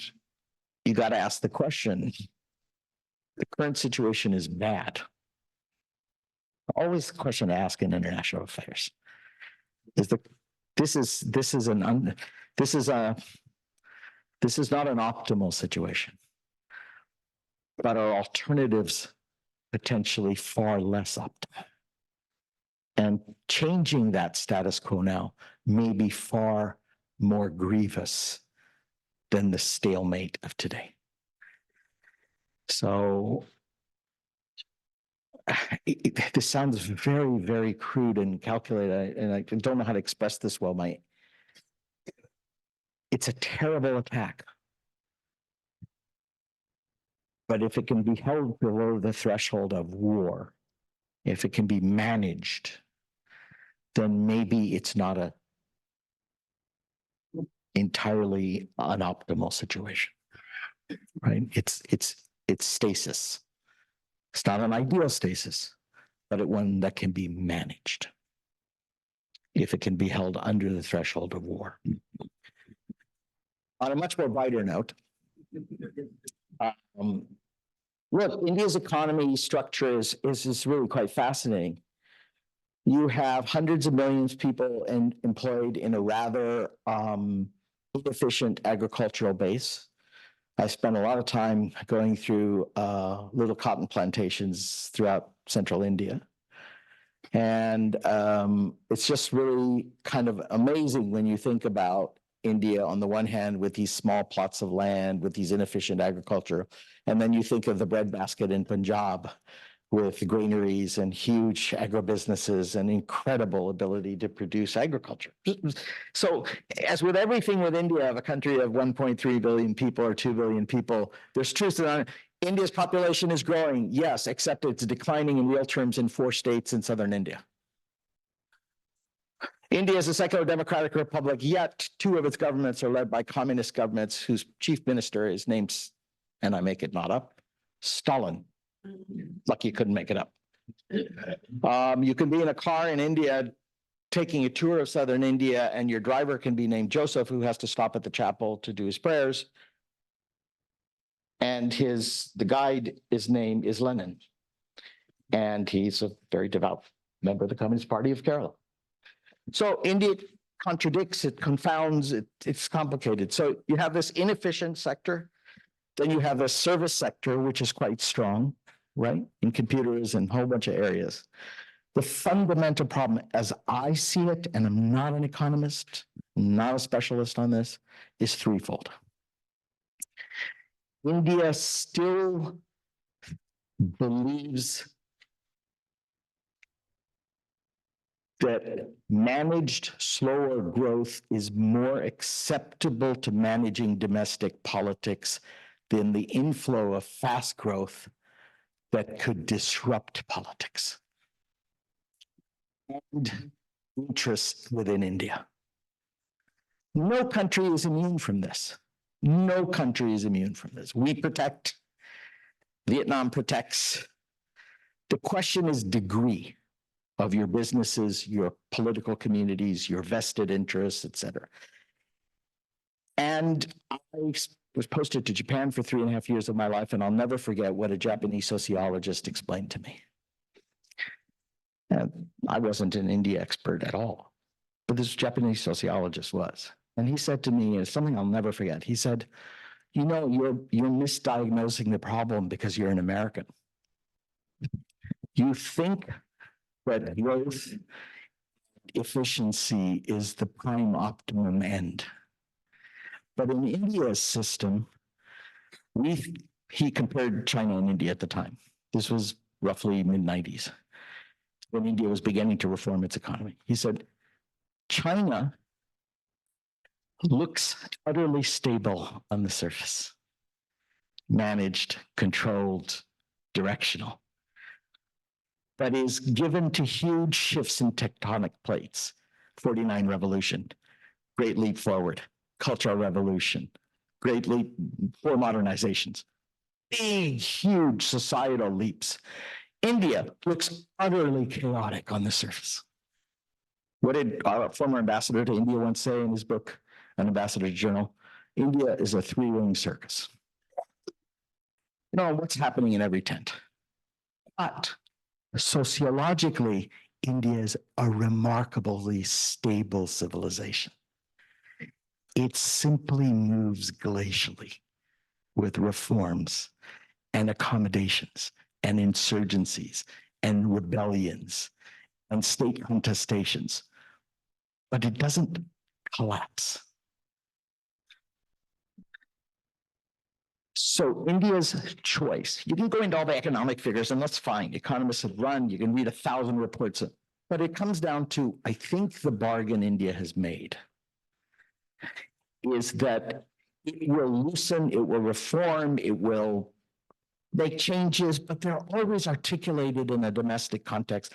you got to ask the question, the current situation is bad. Always the question to ask in international affairs is this is not an optimal situation, but are alternatives potentially far less optimal? And changing that status quo now may be far more grievous than the stalemate of today. So this sounds very, very crude and calculated, and I don't know how to express this well. It's a terrible attack. But if it can be held below the threshold of war, if it can be managed, then maybe it's not a entirely unoptimal situation, right? It's stasis. It's not an ideal stasis, but one that can be managed if it can be held under the threshold of war. On a much more brighter note, look, India's economy structure is really quite fascinating. You have hundreds of millions of people employed in a rather inefficient agricultural base. I spent a lot of time going through little cotton plantations throughout central India. And it's just really kind of amazing when you think about India on the one hand with these small plots of land, with these inefficient agriculture, and then you think of the breadbasket in Punjab with granaries and huge agribusinesses and incredible ability to produce agriculture. So as with everything with India, a country of 1.3 billion people or 2 billion people, there's truth to that. India's population is growing, yes, except it's declining in real terms in 4 states in southern India. India is a secular democratic republic, yet 2 of its governments are led by communist governments whose chief minister is named, and I make it not up, Stalin. Lucky you couldn't make it up. You can be in a car in India taking a tour of southern India, and your driver can be named Joseph, who has to stop at the chapel to do his prayers. And the guide, his name is Lenin. And he's a very devout member of the Communist Party of Kerala. So India contradicts, it confounds, it's complicated. So you have this inefficient sector, then you have a service sector, which is quite strong, right? In computers and a whole bunch of areas. The fundamental problem, as I see it, and I'm not an economist, not a specialist on this, is threefold. India still believes that managed slower growth is more acceptable to managing domestic politics than the inflow of fast growth that could disrupt politics and interests within India. No country is immune from this. No country is immune from this. We protect, Vietnam protects. The question is degree of your businesses, your political communities, your vested interests, et cetera. And I was posted to Japan for 3.5 years of my life, and I'll never forget what a Japanese sociologist explained to me. And I wasn't an India expert at all, but this Japanese sociologist was. And he said to me, it's something I'll never forget. He said, you know, you're misdiagnosing the problem because you're an American. You think that growth efficiency is the prime optimum end. But in India's system, he compared China and India at the time. This was roughly mid-90s, when India was beginning to reform its economy. He said, China looks utterly stable on the surface, managed, controlled, directional, but is given to huge shifts in tectonic plates. 49 revolution, great leap forward, Cultural Revolution, great leap, 4 modernizations, big, huge societal leaps. India looks utterly chaotic on the surface. What did our former ambassador to India once say in his book, An Ambassador's Journal? India is a 3-ring circus. You know, what's happening in every tent? But sociologically, India is a remarkably stable civilization. It simply moves glacially with reforms and accommodations and insurgencies and rebellions and state contestations, but it doesn't collapse. So India's choice, you can go into all the economic figures, and that's fine. Economists have run, you can read 1,000 reports, but it comes down to, I think the bargain India has made is that it will loosen, it will reform, it will make changes, but they're always articulated in a domestic context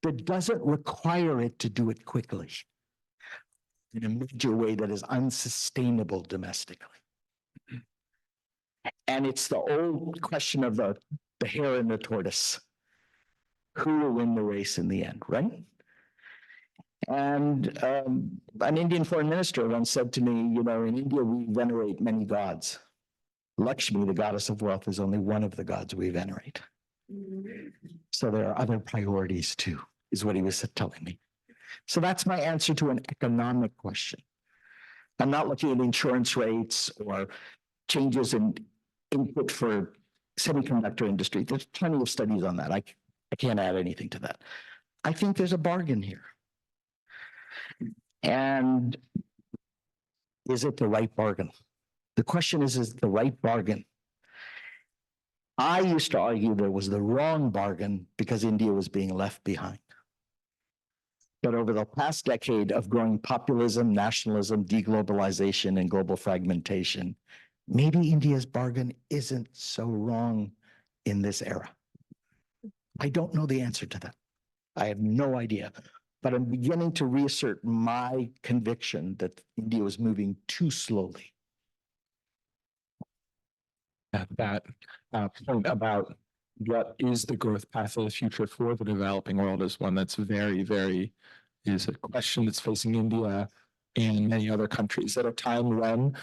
that doesn't require it to do it quickly in a major way that is unsustainable domestically. And it's the old question of the hare and the tortoise. Who will win the race in the end, right? And an Indian foreign minister once said to me, you know, in India, we venerate many gods. Lakshmi, the goddess of wealth, is only one of the gods we venerate. So there are other priorities too, is what he was telling me. So that's my answer to an economic question. I'm not looking at insurance rates or changes in input for semiconductor industry. There's plenty of studies on that. I can't add anything to that. I think there's a bargain here. And is it the right bargain? The question is it the right bargain? I used to argue there was the wrong bargain because India was being left behind. But over the past decade of growing populism, nationalism, deglobalization, and global fragmentation, maybe India's bargain isn't so wrong in this era. I don't know the answer to that. I have no idea. But I'm beginning to reassert my conviction that India was moving too slowly. That point about what is the growth path of the future for the developing world is one that's is a question that's facing India and many other countries at a time when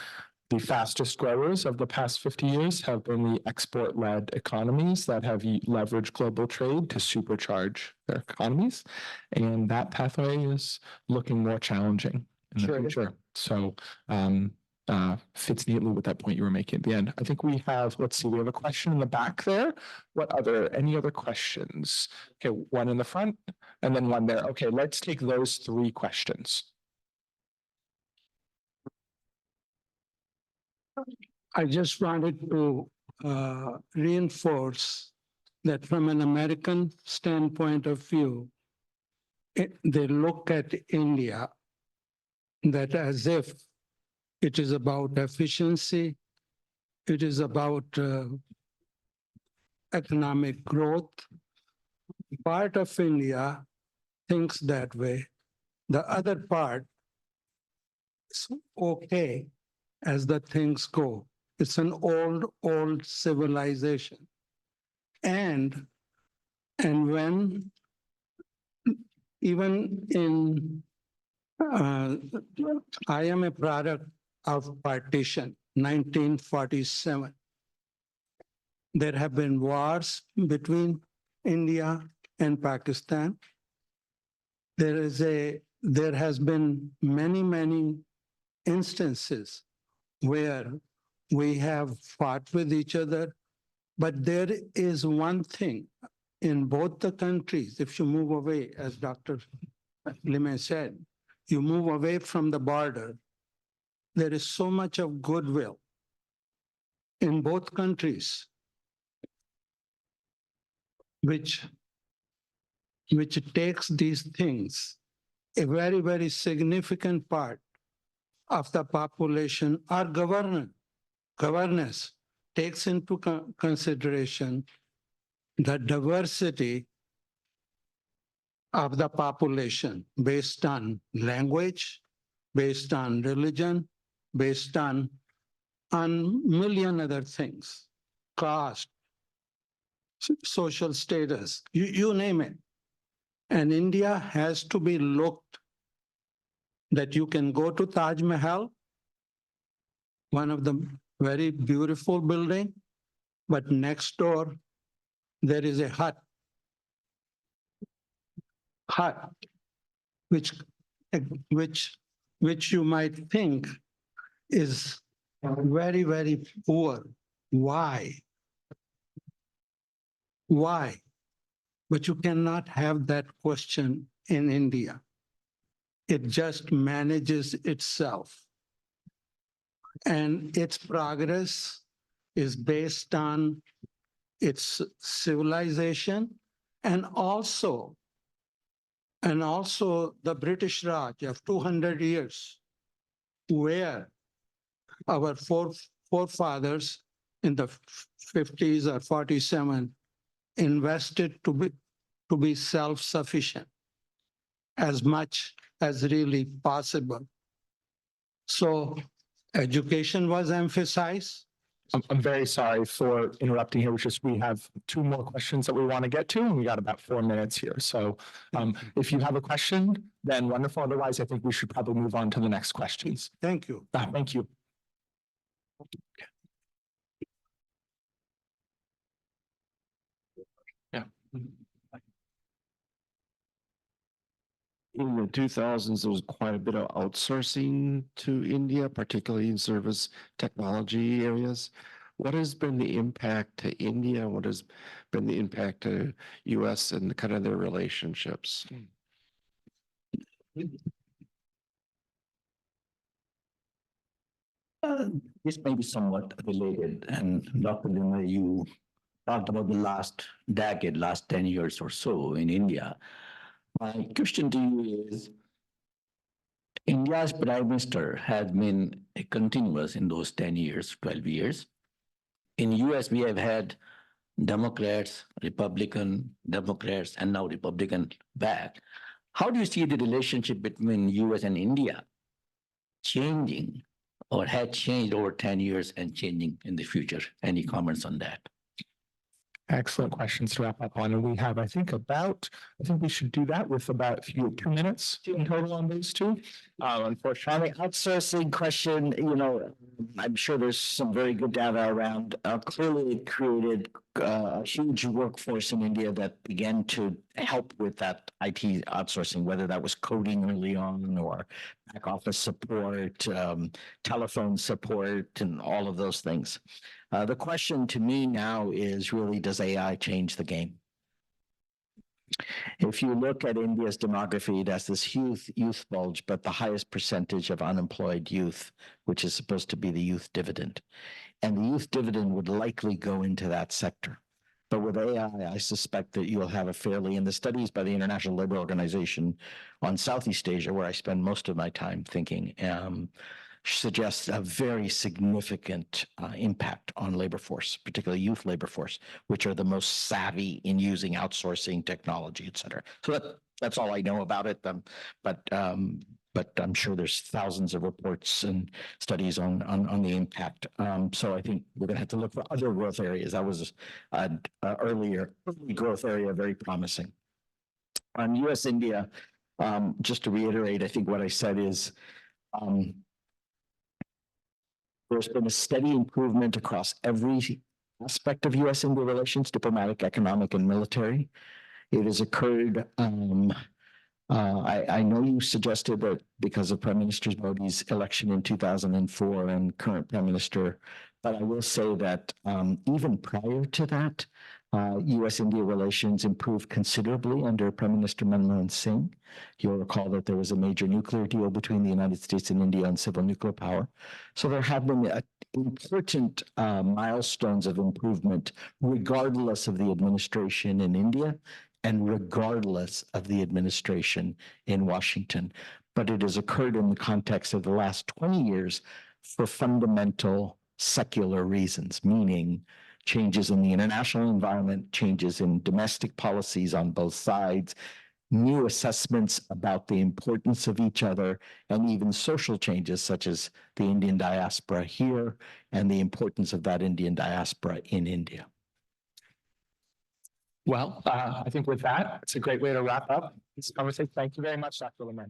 the fastest growers of the past 50 years have been the export-led economies that have leveraged global trade to supercharge their economies. And that pathway is looking more challenging in the future. So fits neatly with that point you were making at the end. I think we have, let's see, we have a question in the back there. Any other questions? Okay, one in the front and then one there. Okay, let's take those 3 questions. I just wanted to reinforce that from an American standpoint of view, they look at India that as if it is about efficiency, it is about economic growth. Part of India thinks that way. The other part is okay as the things go. It's an old civilization. And when even in, I am a product of partition, 1947. There have been wars between India and Pakistan. There has been many instances where we have fought with each other, but there is one thing in both the countries, if you move away, as Dr. Limaye said, you move away from the border, there is so much of goodwill in both countries, which takes these things, a very significant part of the population or governance takes into consideration the diversity of the population based on language, based on religion, based on million other things, caste, social status, you name it. And India has to be looked that you can go to Taj Mahal, one of the very beautiful building, but next door there is a hut, which you might think is very poor. Why? But you cannot have that question in India. It just manages itself. And its progress is based on its civilization and also the British Raj of 200 years, where our forefathers in the 50s or 47 invested to be self-sufficient as much as really possible. So education was emphasized. I'm very sorry for interrupting here. It's just we have two more questions that we want to get to, and we got about 4 minutes here. So if you have a question, then wonderful. Otherwise, I think we should probably move on to the next questions. Thank you. Thank you. Yeah. In the 2000s, there was quite a bit of outsourcing to India, particularly in service technology areas. What has been the impact to India? What has been the impact to US and kind of their relationships? This may be somewhat related, and Dr. Limaye, you talked about the last decade, last 10 years or so in India. My question to you is, India's prime minister has been continuous in those 10 years, 12 years. In US, we have had Democrats, Democrats, and now Republican back. How do you see the relationship between US and India changing or had changed over 10 years and changing in the future? Any comments on that? Excellent questions to wrap up on. And we have, I think we should do that with about 2 minutes in total on those two. Unfortunately, On the outsourcing question, I'm sure there's some very good data around. Clearly, it created a huge workforce in India that began to help with that IT outsourcing, whether that was coding early on or back office support, telephone support, and all of those things. The question to me now is really, does AI change the game? If you look at India's demography, it has this huge youth bulge, but the highest percentage of unemployed youth, which is supposed to be the youth dividend. And the youth dividend would likely go into that sector. But with AI, I suspect that you'll have a fairly, in the studies by the International Labour Organization on Southeast Asia, where I spend most of my time thinking, suggests a very significant impact on labor force, particularly youth labor force, which are the most savvy in using outsourcing technology, et cetera. So that's all I know about it. But I'm sure there's thousands of reports and studies on the impact. So I think we're going to have to look for other growth areas. That was an early growth area, very promising. On U.S.-India, just to reiterate, I think what I said is there's been a steady improvement across every aspect of U.S.-India relations, diplomatic, economic, and military. It has occurred. I know you suggested that because of Prime Minister Modi's election in 2004 and current Prime Minister, but I will say that even prior to that, U.S.-India relations improved considerably under Prime Minister Manmohan Singh. You'll recall that there was a major nuclear deal between the United States and India on civil nuclear power. So there have been important milestones of improvement, regardless of the administration in India and regardless of the administration in Washington. But it has occurred in the context of the last 20 years for fundamental secular reasons, meaning changes in the international environment, changes in domestic policies on both sides, new assessments about the importance of each other, and even social changes such as the Indian diaspora here and the importance of that Indian diaspora in India. Well, I think with that, it's a great way to wrap up this conversation. Thank you very much, Dr. Limaye.